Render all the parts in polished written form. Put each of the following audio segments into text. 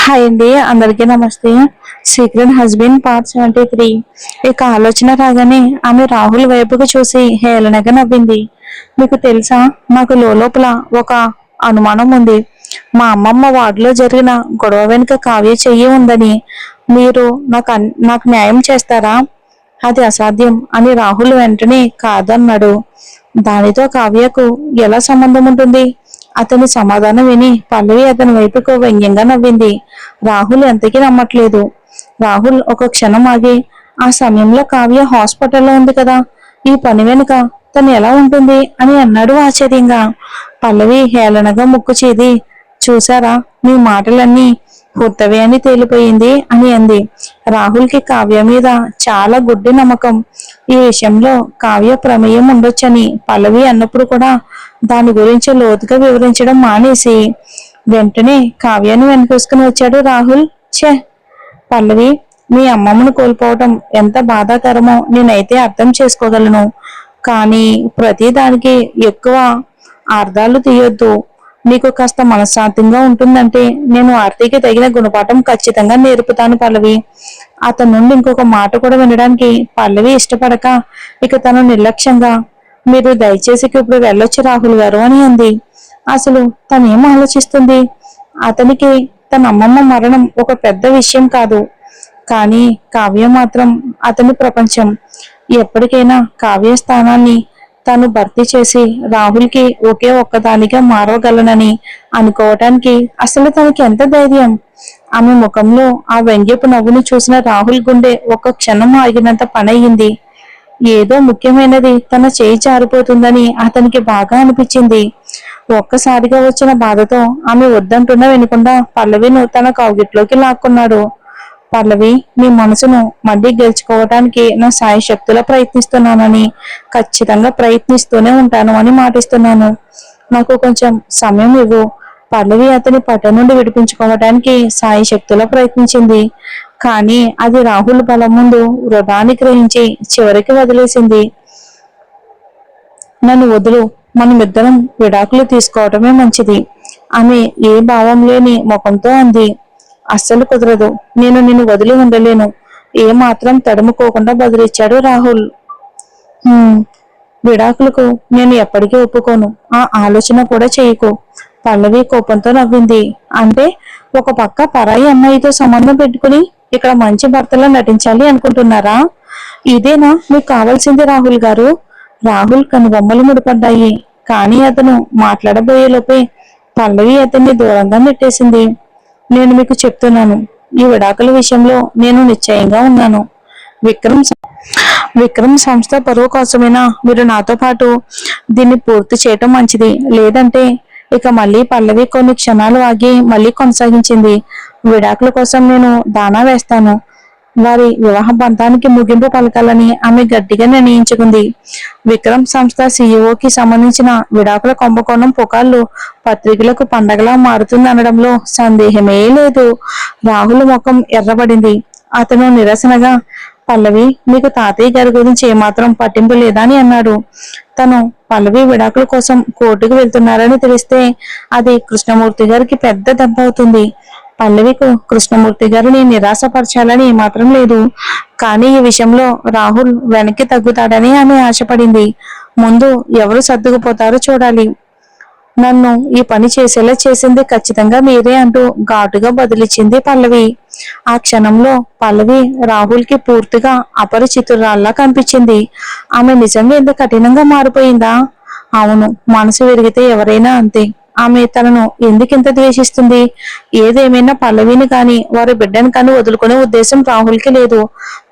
Hi అండి, అందరికీ నమస్తే. Secret husband part 73. ఇక ఆలోచన రాగానే ఆమె రాహుల్ వైపుకు చూసి హేళనగా నవ్వింది. మీకు తెలుసా, నాకు లోపల ఒక అనుమానం ఉంది. మా అమ్మమ్మ వార్డులో జరిగిన గొడవ వెనుక కావ్య చెయ్యి ఉందని. మీరు నాకు న్యాయం చేస్తారా? అది అసాధ్యం అని రాహుల్ వెంటనే కాదన్నాడు. దానితో కావ్యకు ఎలా సంబంధం ఉంటుంది? అతని సమాధానం విని పల్లవి అతని వైపుకు వ్యంగ్యంగా నవ్వింది. రాహుల్ ఎంతకీ నమ్మట్లేదు. రాహుల్ ఒక క్షణం ఆగి, ఆ సమయంలో కావ్య హాస్పిటల్లో ఉంది కదా, ఈ పని వెనుక తను ఎలా ఉంటుంది అని అన్నాడు ఆశ్చర్యంగా. పల్లవి హేళనగా ముక్కు చేది. చూసారా, మీ మాటలన్నీ కొత్తవే అని తేలిపోయింది అని అంది. రాహుల్ కి కావ్య మీద చాలా గుడ్డి నమ్మకం. ఈ విషయంలో కావ్య ప్రమేయం ఉండొచ్చని పల్లవి అన్నప్పుడు కూడా దాని గురించి లోతుగా వివరించడం మానేసి వెంటనే కావ్యాన్ని వెనకేసుకుని వచ్చాడు రాహుల్. ఛే పల్లవి, మీ అమ్మమ్మను కోల్పోవటం ఎంత బాధాకరమో నేనైతే అర్థం చేసుకోగలను. కానీ ప్రతి దానికి ఎక్కువ అర్థాలు తీయొద్దు. నీకు కాస్త మనశ్శాంతంగా ఉంటుందంటే నేను ఆర్తికి తగిన గుణపాఠం ఖచ్చితంగా నేర్పుతాను పల్లవి. అతని నుండి ఇంకొక మాట కూడా వినడానికి పల్లవి ఇష్టపడక ఇక తను నిర్లక్ష్యంగా, మీరు దయచేసి ఇప్పుడు వెళ్ళొచ్చు రాహుల్ గారు అని అంది. అసలు తనేం ఆలోచిస్తుంది? అతనికి తన అమ్మమ్మ మరణం ఒక పెద్ద విషయం కాదు, కానీ కావ్య మాత్రం అతని ప్రపంచం. ఎప్పటికైనా కావ్య స్థానాన్ని తను భర్తీ చేసి రాహుల్కి ఒకే ఒక్కదానిగా మారవగలనని అనుకోవటానికి అసలు తనకి ఎంత ధైర్యం? ఆమె ముఖంలో ఆ వ్యంగ్యపు నవ్వును చూసిన రాహుల్ గుండె ఒక్క క్షణం ఆగినంత పనయ్యింది. ఏదో ముఖ్యమైనది తన చేయి జారిపోతుందని అతనికి బాగా అనిపించింది. ఒక్కసారిగా వచ్చిన బాధతో ఆమె వద్దంటున్నా వినకుండా పల్లవిను తన కౌగిట్లోకి లాక్కున్నాడు. పల్లవి, మీ మనసును మళ్ళీ గెలుచుకోవటానికి నా శాయశక్తులా ప్రయత్నిస్తున్నానని, ఖచ్చితంగా ప్రయత్నిస్తూనే ఉంటాను అని మాటిస్తున్నాను. నాకు కొంచెం సమయం ఇవ్వు. పల్లవి అతని పట్ట నుండి విడిపించుకోవటానికి శాయశక్తులా ప్రయత్నించింది. కానీ అది రాహుల్ బలం ముందు వృధాని గ్రహించి చివరికి వదిలేసింది. నన్ను వదులు, మనమిద్దరం విడాకులు తీసుకోవటమే మంచిది. ఆమె ఏ భావం లేని ముఖంతో అంది. అస్సలు కుదరదు, నేను నిన్ను వదిలి ఉండలేను. ఏమాత్రం తడుముకోకుండా బదిలిచ్చాడు రాహుల్. విడాకులకు నేను ఎప్పటికీ ఒప్పుకోను. ఆ ఆలోచన కూడా చేయకు. పల్లవి కోపంతో నవ్వింది. అంటే ఒక పక్క పరాయి అమ్మాయితో సంబంధం పెట్టుకుని ఇక్కడ మంచి భర్తలా నటించాలి అనుకుంటున్నారా? ఇదేనా మీకు కావాల్సింది రాహుల్ గారు? రాహుల్ కనుబొమ్మలు ముడిపడ్డాయి. కానీ అతను మాట్లాడబోయేలోపే పల్లవి అతన్ని దూరంగా నెట్టేసింది. నేను మీకు చెప్తున్నాను, ఈ విడాకుల విషయంలో నేను నిశ్చయంగా ఉన్నాను. విక్రమ్ విక్రమ్ సంస్థ పరువు కోసమైనా మీరు నాతో పాటు దీన్ని పూర్తి చేయటం మంచిది. లేదంటే ఇక మళ్ళీ పల్లవి కొన్ని క్షణాలు ఆగి మళ్ళీ కొనసాగించింది. విడాకుల కోసం నేను దానా వేస్తాను. వారి వివాహ బంధానికి ముగింపు పలకాలని ఆమె గట్టిగా నిర్ణయించుకుంది. విక్రమ్ సంస్థ సీఈఓకి సంబంధించిన విడాకుల కుంభకోణం పుకార్లు పత్రికలకు పండగలా మారుతుంది అనడంలో సందేహమే లేదు. రాహుల్ ముఖం ఎర్రబడింది. అతను నిరసనగా, పల్లవి, మీకు తాతయ్య గారి గురించి ఏమాత్రం పట్టింపు లేదా అని అన్నాడు. తను పల్లవి విడాకుల కోసం కోర్టుకు వెళ్తున్నారని తెలిస్తే అది కృష్ణమూర్తి గారికి పెద్ద దెబ్బ అవుతుంది. పల్లవికు కృష్ణమూర్తి గారిని నిరాశపరచాలని ఏమాత్రం లేదు. కానీ ఈ విషయంలో రాహుల్ వెనక్కి తగ్గుతాడని ఆమె ఆశపడింది. ముందు ఎవరు సర్దుకుపోతారో చూడాలి. నన్ను ఈ పని చేసేలా చేసింది ఖచ్చితంగా మీరే అంటూ ఘాటుగా బదిలిచ్చింది పల్లవి. ఆ క్షణంలో పల్లవి రాహుల్ కి పూర్తిగా అపరిచితురాల్లా కనిపించింది. ఆమె నిజంగా ఎంత కఠినంగా మారిపోయిందా? అవును, మనసు విరిగితే ఎవరైనా అంతే. ఆమె తనను ఎందుకింత ద్వేషిస్తుంది? ఏదేమైనా పల్లవిని కాని వారి బిడ్డను కాని వదులుకునే ఉద్దేశం రాహుల్ కి లేదు.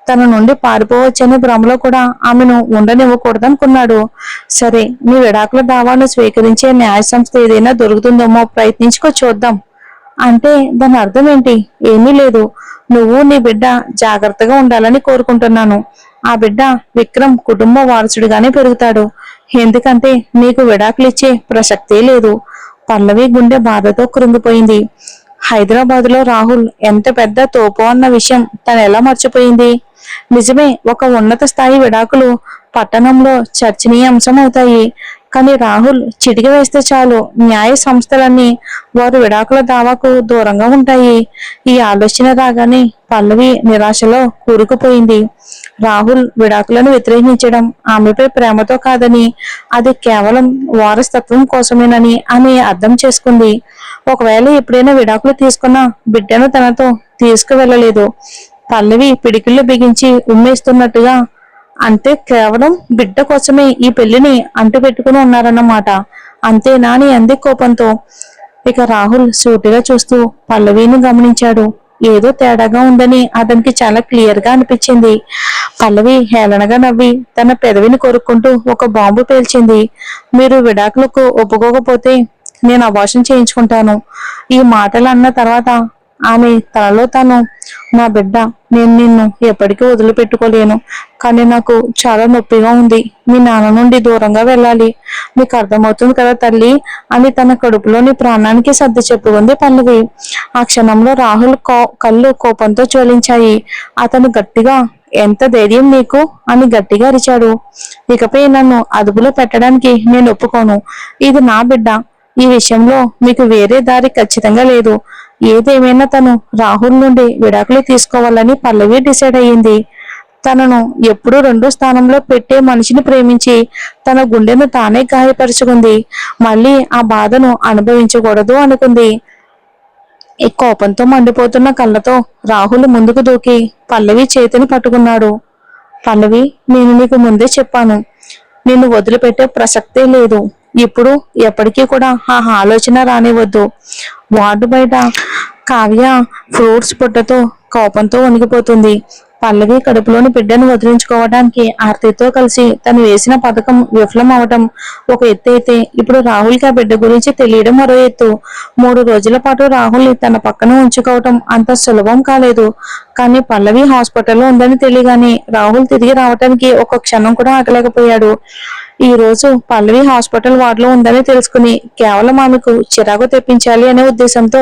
తన నుండి పారిపోవచ్చనే భ్రమలో కూడా ఆమెను ఉండనివ్వకూడదనుకున్నాడు. సరే, నీ విడాకుల దావాను స్వీకరించే న్యాయ సంస్థ ఏదైనా దొరుకుతుందేమో ప్రయత్నించుకో చూద్దాం. అంటే దాని అర్థం ఏంటి? ఏమీ లేదు. నువ్వు నీ బిడ్డ జాగ్రత్తగా ఉండాలని కోరుకుంటున్నాను. ఆ బిడ్డ విక్రమ్ కుటుంబ వారసుడిగానే పెరుగుతాడు. ఎందుకంటే నీకు విడాకులిచ్చే ప్రసక్తే లేదు. పల్లవి గుండె బాధతో కృంగిపోయింది. హైదరాబాద్ లో రాహుల్ ఎంత పెద్ద తోపు అన్న విషయం తను ఎలా మర్చిపోయింది? నిజమే, ఒక ఉన్నత స్థాయి విడాకులు పట్టణంలో చర్చనీయాంశం అవుతాయి. కానీ రాహుల్ చిటికి వేస్తే చాలు న్యాయ సంస్థలన్నీ వారు విడాకుల దావాకు దూరంగా ఉంటాయి. ఈ ఆలోచన రాగానే పల్లవి నిరాశలో కూరుకుపోయింది. రాహుల్ విడాకులను వ్యతిరేకించడం ఆమెపై ప్రేమతో కాదని, అది కేవలం వారసత్వం కోసమేనని ఆమె అర్థం చేసుకుంది. ఒకవేళ ఎప్పుడైనా విడాకులు తీసుకున్న బిడ్డను తనతో తీసుకువెళ్ళలేదు. పల్లవి పిడికిళ్ళు బిగించి ఉమ్మేస్తున్నట్టుగా, అంటే కేవలం బిడ్డ కోసమే ఈ పెళ్లిని అంటుపెట్టుకుని ఉన్నారన్నమాట. అంతేనా అని అంది కోపంతో. ఇక రాహుల్ సూటిగా చూస్తూ పల్లవిని గమనించాడు. ఏదో తేడాగా ఉందని అతనికి చాలా క్లియర్ గా అనిపించింది. పల్లవి హేళనగా నవ్వి తన పెదవిని కొరుక్కుంటూ ఒక బాంబు పేల్చింది. మీరు విడాకులకు ఒప్పుకోకపోతే నేను అబార్షన్ చేయించుకుంటాను. ఈ మాటలు అన్న తర్వాత ఆమె తనలో తాను, నా బిడ్డ, నేను నిన్ను ఎప్పటికీ వదిలిపెట్టుకోలేను. కానీ నాకు చాలా నొప్పిగా ఉంది. మీ నాన్న నుండి దూరంగా వెళ్ళాలి. నీకు అర్థమవుతుంది కదా తల్లి అని తన కడుపులోని ప్రాణానికి సర్ది చెప్పుకుంది పల్లవి. ఆ క్షణంలో రాహుల్ కళ్ళు కోపంతో జ్వలించాయి. అతను గట్టిగా, ఎంత ధైర్యం నీకు అని గట్టిగా అరిచాడు. ఇకపై నన్ను అదుపులో పెట్టడానికి నేను ఒప్పుకోను. ఇది నా బిడ్డ. ఈ విషయంలో మీకు వేరే దారి ఖచ్చితంగా లేదు. ఏదేమైనా తను రాహుల్ నుండి విడాకులు తీసుకోవాలని పల్లవి డిసైడ్ అయ్యింది. తనను ఎప్పుడూ రెండో స్థానంలో పెట్టే మనిషిని ప్రేమించి తన గుండెను తానే గాయపరుచుకుంది. మళ్ళీ ఆ బాధను అనుభవించకూడదు అనుకుంది. ఈ కోపంతో మండిపోతున్న కళ్ళతో రాహుల్ ముందుకు దూకి పల్లవి చేతిని పట్టుకున్నాడు. పల్లవి, నేను నీకు ముందే చెప్పాను, నిన్ను వదిలిపెట్టే ప్రసక్తే లేదు. ఇప్పుడు ఎప్పటికీ కూడా ఆ ఆలోచన రానివద్దు. వార్డు బయట కావ్య ఫ్రూట్స్ పుట్టతో కోపంతో వణికిపోతుంది. పల్లవి కడుపులోని బిడ్డను వదిలించుకోవడానికి ఆర్తితో కలిసి తను వేసిన పథకం విఫలం అవటం ఒక ఎత్తు అయితే, ఇప్పుడు రాహుల్కి ఆ బిడ్డ గురించి తెలియడం మరో ఎత్తు. 3 రోజుల పాటు రాహుల్ తన పక్కన ఉంచుకోవటం అంత సులభం కాలేదు. కానీ పల్లవి హాస్పిటల్లో ఉందని తెలియగానే రాహుల్ తిరిగి రావటానికి ఒక క్షణం కూడా ఆగలేకపోయాడు. ఈ రోజు పల్లవి హాస్పిటల్ వార్డులో ఉందని తెలుసుకుని కేవలం ఆమెకు చిరాకు తెప్పించాలి అనే ఉద్దేశంతో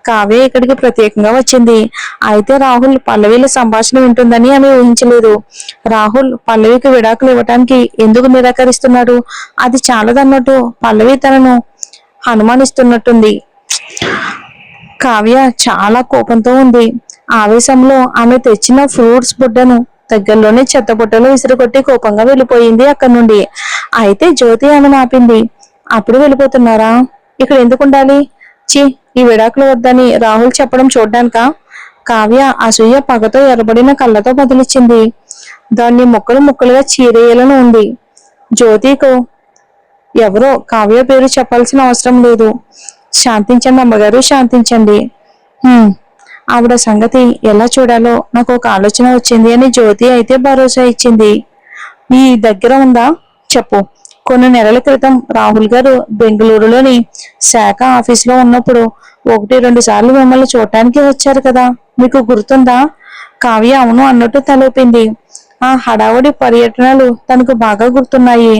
కావ్య ఇక్కడికి ప్రత్యేకంగా వచ్చింది. అయితే రాహుల్ పల్లవిల సంభాషణ వింటుందని ఆమె ఊహించలేదు. రాహుల్ పల్లవికి విడాకులు ఇవ్వటానికి ఎందుకు నిరాకరిస్తున్నాడు? అది చాలదన్నట్టు పల్లవి తనను అనుమానిస్తున్నట్టుంది. కావ్య చాలా కోపంతో ఉంది. ఆవేశంలో ఆమె తెచ్చిన ఫ్రూట్స్ బుడ్డను దగ్గరలోనే చెత్తబుట్టలో విసిరికొట్టి కోపంగా వెళ్ళిపోయింది అక్కడి నుండి. అయితే జ్యోతి ఆమెను ఆపింది. అప్పుడు వెళ్ళిపోతున్నారా? ఇక్కడ ఎందుకు ఉండాలి? చి, ఈ విడాకులు వద్దని రాహుల్ చెప్పడం చూడ్డానికా? కావ్య అసూయ పగతో ఎర్రబడిన కళ్ళతో బదిలిచ్చింది. దాన్ని ముక్కలు ముక్కలుగా చీరేయాలని ఉంది. జ్యోతికు ఎవరో కావ్య పేరు చెప్పాల్సిన అవసరం లేదు. శాంతించండి అమ్మగారు, శాంతించండి. ఆవిడ సంగతి ఎలా చూడాలో నాకు ఒక ఆలోచన వచ్చింది అని జ్యోతి అయితే భరోసా ఇచ్చింది. మీ దగ్గర ఉందా? చెప్పు. కొన్ని నెలల క్రితం రాహుల్ గారు బెంగళూరులోని శాఖ ఆఫీసులో ఉన్నప్పుడు 1-2 సార్లు మిమ్మల్ని చూడటానికి వచ్చారు కదా, మీకు గుర్తుందా? కావ్య అవును అన్నట్టు తలూపింది. ఆ హడావుడి పర్యటనలు తనకు బాగా గుర్తున్నాయి.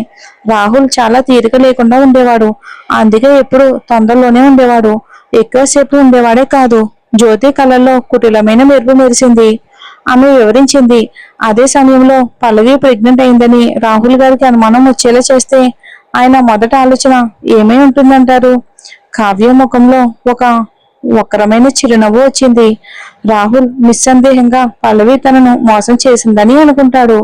రాహుల్ చాలా తీరిక లేకుండా ఉండేవాడు. అందుకే ఎప్పుడు తొందరలోనే ఉండేవాడు. ఎక్కువసేపు ఉండేవాడే కాదు. జ్యోతి కళ్ళల్లో కుటిలమైన మెరుపు మెరిసింది. ఆమె వివరించింది. అదే సమయంలో పల్లవి ప్రెగ్నెంట్ అయిందని రాహుల్ గారికి అనుమానం వచ్చేలా చేస్తే ఆయన మొదట ఆలోచన ఏమై ఉంటుందంటారు? కావ్య ముఖంలో ఒక వక్రమైన చిరునవ్వు వచ్చింది. రాహుల్ నిస్సందేహంగా పల్లవి తనను మోసం చేసిందని అనుకుంటాడు.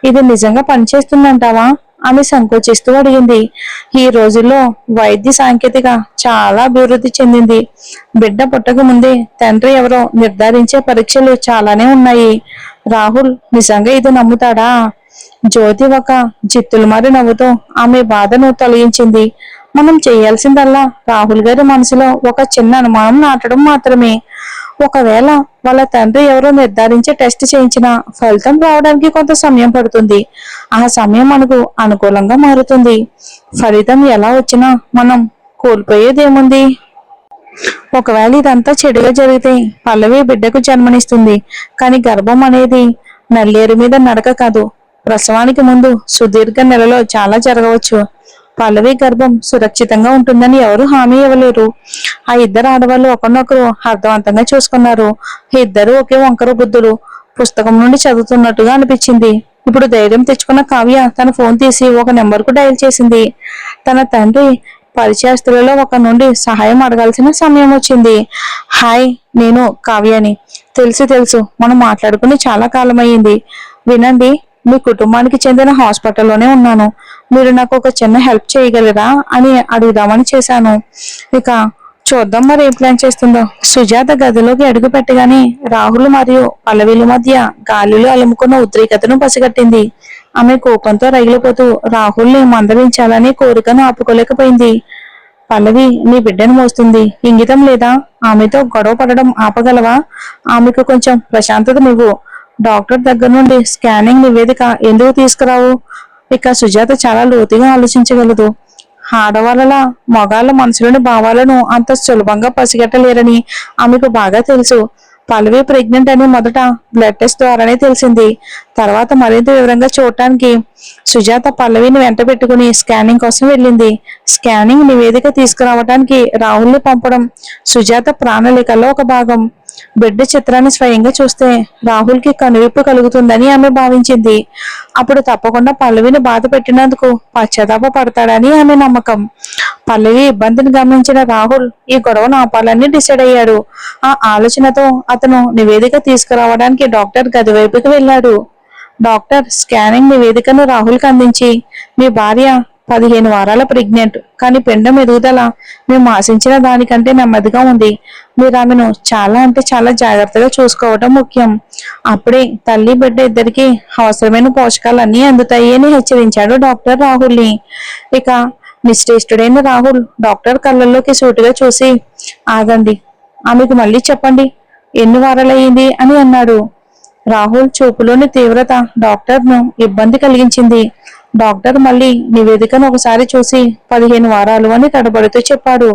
ఇది నిజంగా పనిచేస్తుందంటావా? ఆమె సంకోచిస్తూ అడిగింది. ఈ రోజుల్లో వైద్య సాంకేతిక చాలా అభివృద్ధి చెందింది. బిడ్డ పుట్టక ముందే తండ్రి ఎవరో నిర్ధారించే పరీక్షలు చాలానే ఉన్నాయి. రాహుల్ నిజంగా ఇది నమ్ముతాడా? జ్యోతి ఒక జిత్తులమారి నవ్వుతో ఆమె బాధను తొలగించింది. మనం చేయాల్సిందల్లా రాహుల్ గారి మనసులో ఒక చిన్న అనుమానం నాటడం మాత్రమే. ఒకవేళ వాళ్ళ తండ్రి ఎవరో నిర్ధారించే టెస్ట్ చేయించిన ఫలితం రావడానికి కొంత సమయం పడుతుంది. ఆ సమయం మనకు అనుకూలంగా మారుతుంది. ఫలితం ఎలా వచ్చినా మనం కోల్పోయేదేముంది? ఒకవేళ ఇదంతా చెడుగా జరిగితే పల్లవి బిడ్డకు జన్మనిస్తుంది. కానీ గర్భం అనేది నల్లేరు మీద నడక కాదు. ప్రసవానికి ముందు సుదీర్ఘ నెలలో చాలా జరగవచ్చు. పల్లవి గర్భం సురక్షితంగా ఉంటుందని ఎవరు హామీ ఇవ్వలేరు. ఆ ఇద్దరు ఆడవాళ్ళు ఒకరినొకరు అర్థవంతంగా చూసుకున్నారు. ఇద్దరు ఒకే వంకర బుద్ధులు పుస్తకం నుండి చదువుతున్నట్టుగా అనిపించింది. ఇప్పుడు ధైర్యం తెచ్చుకున్న కావ్య తన ఫోన్ తీసి ఒక నెంబర్ కు డయల్ చేసింది. తన తండ్రి పరిచయస్తులలో ఒక నుండి సహాయం అడగాల్సిన సమయం వచ్చింది. హాయ్, నేను కావ్యని. తెలుసు మనం మాట్లాడుకుని చాలా కాలం అయ్యింది. వినండి, మీ కుటుంబానికి చెందిన హాస్పిటల్లోనే ఉన్నాను. మీరు నాకు ఒక చిన్న హెల్ప్ చేయగలరా అని అడుగుదామని చేశాను. ఇక చూద్దాం మరి ఏం ప్లాన్ చేస్తుందో. సుజాత గదిలోకి అడుగు పెట్టగానే రాహుల్ మరియు పల్లవిల మధ్య గాలిలో అలుముకున్న ఉద్రిక్తతను పసిగట్టింది. ఆమె కోపంతో రగిలిపోతూ రాహుల్ని మందలించాలని కోరికను ఆపుకోలేకపోయింది. పల్లవి, నీ బిడ్డను మోస్తుంది, ఇంగితం లేదా? ఆమెతో గొడవ పడడం ఆపగలవా? ఆమెకు కొంచెం ప్రశాంతతనివ్వు. డాక్టర్ దగ్గర నుండి స్కానింగ్ నివేదిక ఎందుకు తీసుకురావు? ఇక సుజాత చాలా లోతుగా ఆలోచించగలదు. ఆడవాళ్ళ మగాళ్ళ మనసులోని భావాలను అంత సులభంగా పసిగట్టలేరని ఆమెకు బాగా తెలుసు. పల్లవి ప్రెగ్నెంట్ అని మొదట బ్లడ్ టెస్ట్ ద్వారానే తెలిసింది. తర్వాత మరింత వివరంగా చూడటానికి సుజాత పల్లవిని వెంట పెట్టుకుని స్కానింగ్ కోసం వెళ్ళింది. స్కానింగ్ నివేదిక తీసుకురావడానికి రాహుల్ని పంపడం సుజాత ప్రణాళికలో ఒక భాగం. బిడ్డ చిత్రాన్ని స్వయంగా చూస్తే రాహుల్ కి కనువిప్పు కలుగుతుందని ఆమె భావించింది. అప్పుడు తప్పకుండా పల్లవిని బాధ పెట్టినందుకు పశ్చాత్తాప పడతాడని ఆమె నమ్మకం. పల్లవి ఇబ్బందిని గమనించిన రాహుల్ ఈ గొడవను ఆపాలని డిసైడ్ అయ్యాడు. ఆ ఆలోచనతో అతను నివేదిక తీసుకురావడానికి డాక్టర్ గది వైపుకి వెళ్ళాడు. డాక్టర్ స్కానింగ్ నివేదికను రాహుల్ కి అందించి, మీ భార్య 15 వారాల ప్రెగ్నెంట్, కానీ పిండం ఎదుగుదల మేము ఆశించిన దానికంటే నెమ్మదిగా ఉంది. మీరు ఆమెను చాలా అంటే చాలా జాగ్రత్తగా చూసుకోవటం ముఖ్యం. అప్పుడే తల్లి బిడ్డ ఇద్దరికి అవసరమైన పోషకాలన్నీ అందుతాయి అని హెచ్చరించాడు డాక్టర్ రాహుల్ని. ఇక నిశ్చేష్టుడైన రాహుల్ డాక్టర్ కళ్ళల్లోకి సూటిగా చూసి, ఆగండి, ఆమెకు మళ్ళీ చెప్పండి, ఎన్ని వారాలయ్యింది అని అన్నాడు. రాహుల్ చూపులోని తీవ్రత డాక్టర్ ను ఇబ్బంది కలిగించింది. డాక్టర్ మళ్ళీ నివేదికను ఒకసారి చూసి 15 వారాలు అని తడబడుతూ చెప్పాడు.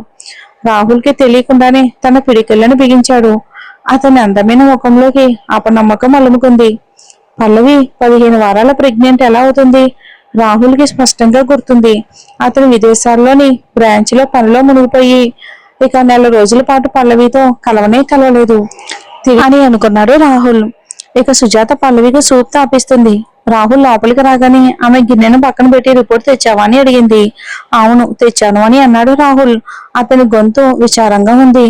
రాహుల్ కి తెలియకుండానే తన పిడికిళ్లను బిగించాడు. అతని అందమైన ముఖంలోకి అపనమ్మకం అలుముకుంది. పల్లవి 15 వారాల ప్రెగ్నెంట్ ఎలా అవుతుంది? రాహుల్ కి స్పష్టంగా గుర్తుంది. అతను విదేశాల్లోని బ్రాంచ్ లో పనిలో మునిగిపోయి ఇక నెల రోజుల పాటు పల్లవితో కలవలేదు అని అనుకున్నాడు రాహుల్. ఇక సుజాత పల్లవికి సూప్ తాపిస్తుంది. రాహుల్ లోపలికి రాగానే ఆమె గిన్నెను పక్కన పెట్టి రిపోర్ట్ తెచ్చావా అని అడిగింది. అవును, తెచ్చాను అని అన్నాడు రాహుల్. అతని గొంతు విచారంగా ఉంది.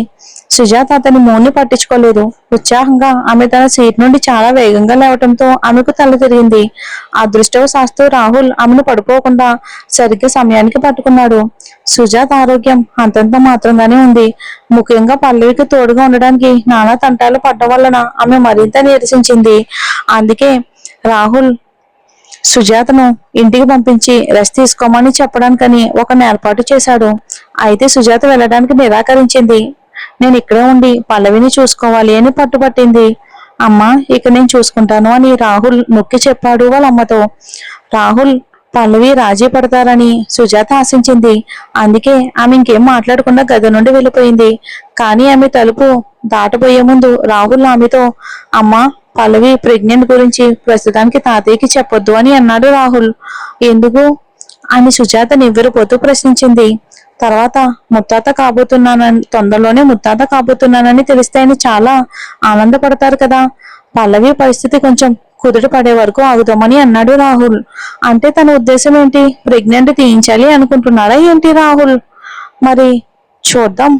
సుజాత అతని మౌన్ని పట్టించుకోలేదు. ఉత్సాహంగా ఆమె తన సీట్ నుండి చాలా వేగంగా లేవటంతో ఆమెకు తల తిరిగింది. అదృష్టవశాత్తు రాహుల్ ఆమెను పడిపోకుండా సరిగ్గా సమయానికి పట్టుకున్నాడు. సుజాత ఆరోగ్యం అంతంత మాత్రంగానే ఉంది. ముఖ్యంగా పల్లవికి తోడుగా ఉండడానికి నానా తంటాలు పడ్డం వలన ఆమె మరింత నీరసించింది. అందుకే రాహుల్ సుజాతను ఇంటికి పంపించి రెస్ట్ తీసుకోమని చెప్పడానికని ఒక ఏర్పాటు చేశాడు. అయితే సుజాత వెళ్ళడానికి నిరాకరించింది. నేను ఇక్కడే ఉండి పల్లవిని చూసుకోవాలి అని పట్టుబట్టింది. అమ్మా, ఇక నేను చూసుకుంటాను అని రాహుల్ నొక్కి చెప్పాడు వాళ్ళ అమ్మతో. రాహుల్ పల్లవి రాజీ పడతారని సుజాత ఆశించింది. అందుకే ఆమె ఇంకేం మాట్లాడకుండా గది నుండి వెళ్ళిపోయింది. కానీ ఆమె తలుపు దాటబోయే ముందు రాహుల్ ఆమెతో, అమ్మా, పల్లవి ప్రెగ్నెంట్ గురించి ప్రస్తుతానికి తాతయ్యకి చెప్పొద్దు అని అన్నాడు రాహుల్. ఎందుకు అని సుజాత నివ్వెరపోతూ ప్రశ్నించింది. తర్వాత తొందరలోనే ముత్తాత కాబోతున్నానని తెలిస్తే ఆయన చాలా ఆనందపడతారు కదా. పల్లవి పరిస్థితి కొంచెం కుదుట పడే వరకు ఆగుదామని అన్నాడు రాహుల్. అంటే తన ఉద్దేశం ఏంటి? ప్రెగ్నెంట్ తీయించాలి అనుకుంటున్నాడా ఏంటి రాహుల్? మరి చూద్దాం.